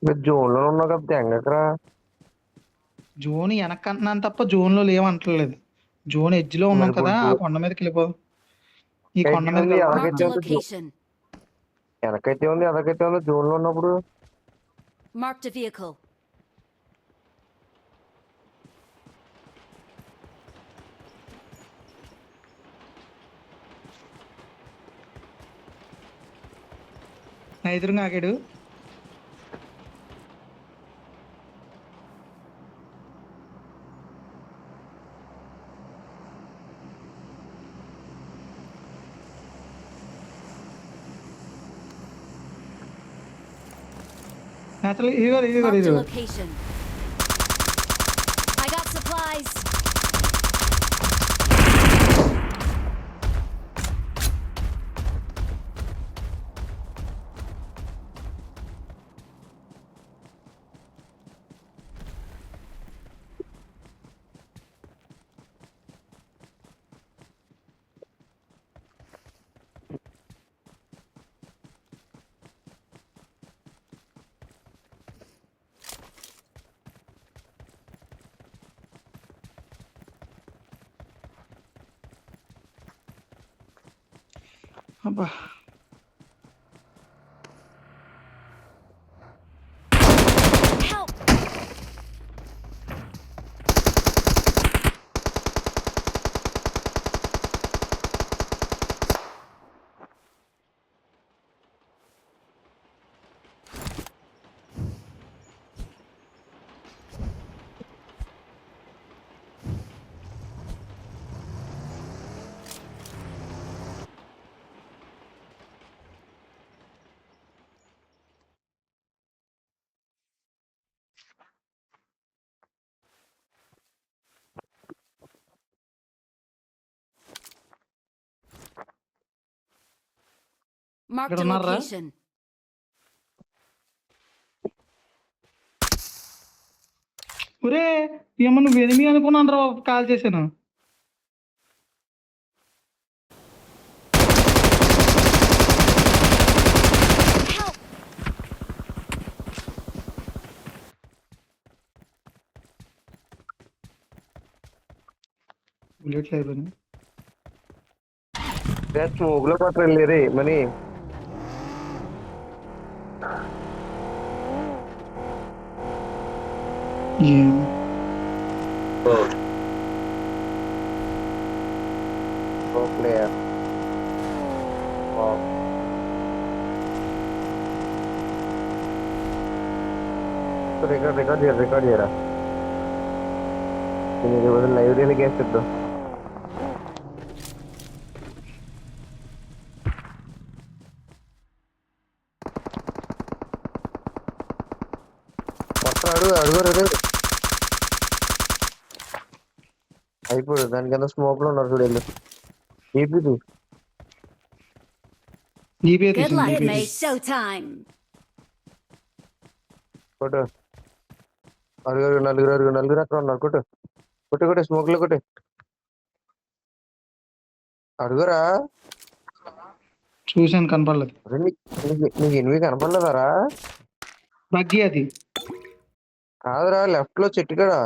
మీరు జోన్ లో ఉన్నావు కదా తెంగకరా. జోన్ వెనక్కంటున్నాను తప్ప జోన్ లో లేవంటలేదు. జోన్ ఎడ్జ్ లో మరి ఉన్నాం ఇప్పుడు కదా, ఆ కొండ మీదకి వెళ్ళిపోదాం. ఈ కొండ ఎడ్జ్ మీదకి ఉంది వెళ్దాం. Marked ఎదరకైతే a ఉంది location. వెనకైతే ఉంది ఎదరకైతే ఉంది జోన్ లో ఉన్నప్పుడు. Marked a vehicle. నా ఎదురుగా ఆగాడు. అసలు ఇదిగో ఇదిగో Marked a ఇదిగో location. I got supplies. అబ్బా. Help! Marked ఇక్కడ a ఉన్నారా? location. ఒరే ఏమో నువ్వు ఎనిమి అనుకున్నాను రా, కాల్ చేశాను. Help! బుల్లెట్లు అయిపోయినాయి. స్మోక్ లో పట్టు వెళ్ళేది మనీ. ఏం ప్లేయర్ రికార్డ్ చేయరా. నేను లైబ్రరీలో వేసిద్దాం. అడుగు అయిపోయాడు. దాని కింద స్మోక్ లో ఉన్నారు చూడు వెళ్ళు. ఏపీది జీపీఏ Good తీసింది, luck, జీపీఏ mate. తీసింది. Showtime. కొట్టు. నలుగురు అక్కడ ఉన్నారు. కొట్టు స్మోక్ లో కొట్టు. అడుగురా. చూశాను, కనపడలేదు. నీకు ఎనిమిది కనపడలేదారా? బగ్గి అది. కాదురా, లెఫ్ట్ లో చెట్టు కదా.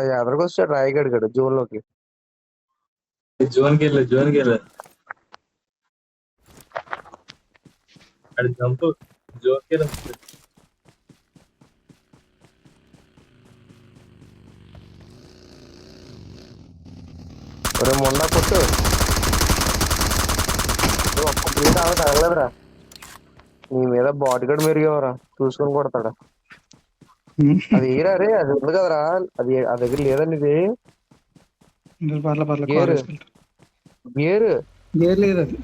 అది ఎదరికొచ్చాడు రాయగడు గడు జోన్ లోకి. జోన్కి వెళ్ళు అది జంప్. జోన్కి వెళ్ళు. ఒరే మొండా కొట్టు. ఒక్క బుల్లెట్ అలా తగలదురా. నీ మీద బాడీ గార్డ్ మెరిగేవరా, చూసుకొని కొడతాడా. అది ఏరా రే, అది ఉంది కదరా. అది ఆ దగ్గర లేదండి ఇది. పర్లే పర్లే, కార్ గేరు వేసుకెళ్తా. గేరు గేర్ లేదు అది.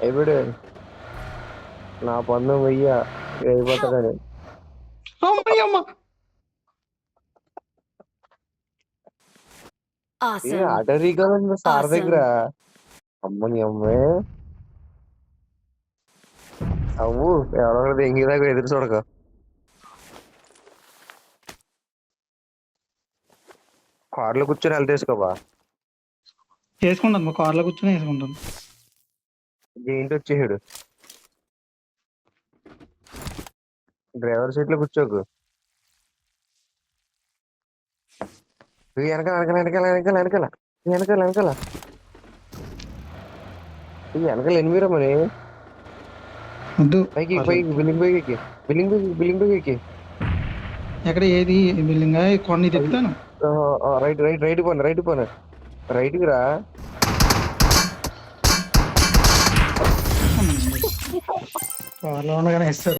అయిపోయాడు. నా పన్ను వెయ్య అయిపోతాడని. అమ్మయ్యమ్మ. Awesome. ఆటరీ కదా సార్ దగ్గర. Awesome. అమ్మని అమ్మే అవ్వు. ఎవరో దెంగి దగ్గర ఎదురు చూడక. కార్లో కూర్చొని వెళ్తేసుకోబా. వేసుకుంటాను మా కార్లో కూర్చొని వేసుకుంటాను. ఏంటి వచ్చేసాడు. డ్రైవర్ సీట్ లో కూర్చోకు. ఇవి వెనకాల వెనకాల వెనకాల వెనకాల వెనకాల వెనకాల వెనకాల ఇవి వెనకాల ఎనిమిదిరా మరి. వద్దు పైకి పైకి బిల్డింగ్ పైకి ఎక్కి బిల్డింగ్ పైకి ఎక్కి. ఎక్కడ ఏది బిల్డింగ్ కొన్ని చెప్తాను. రైట్ రైట్ రైట్ పోను రైట్కి రా. కార్లో ఉండగానే వేస్తారు.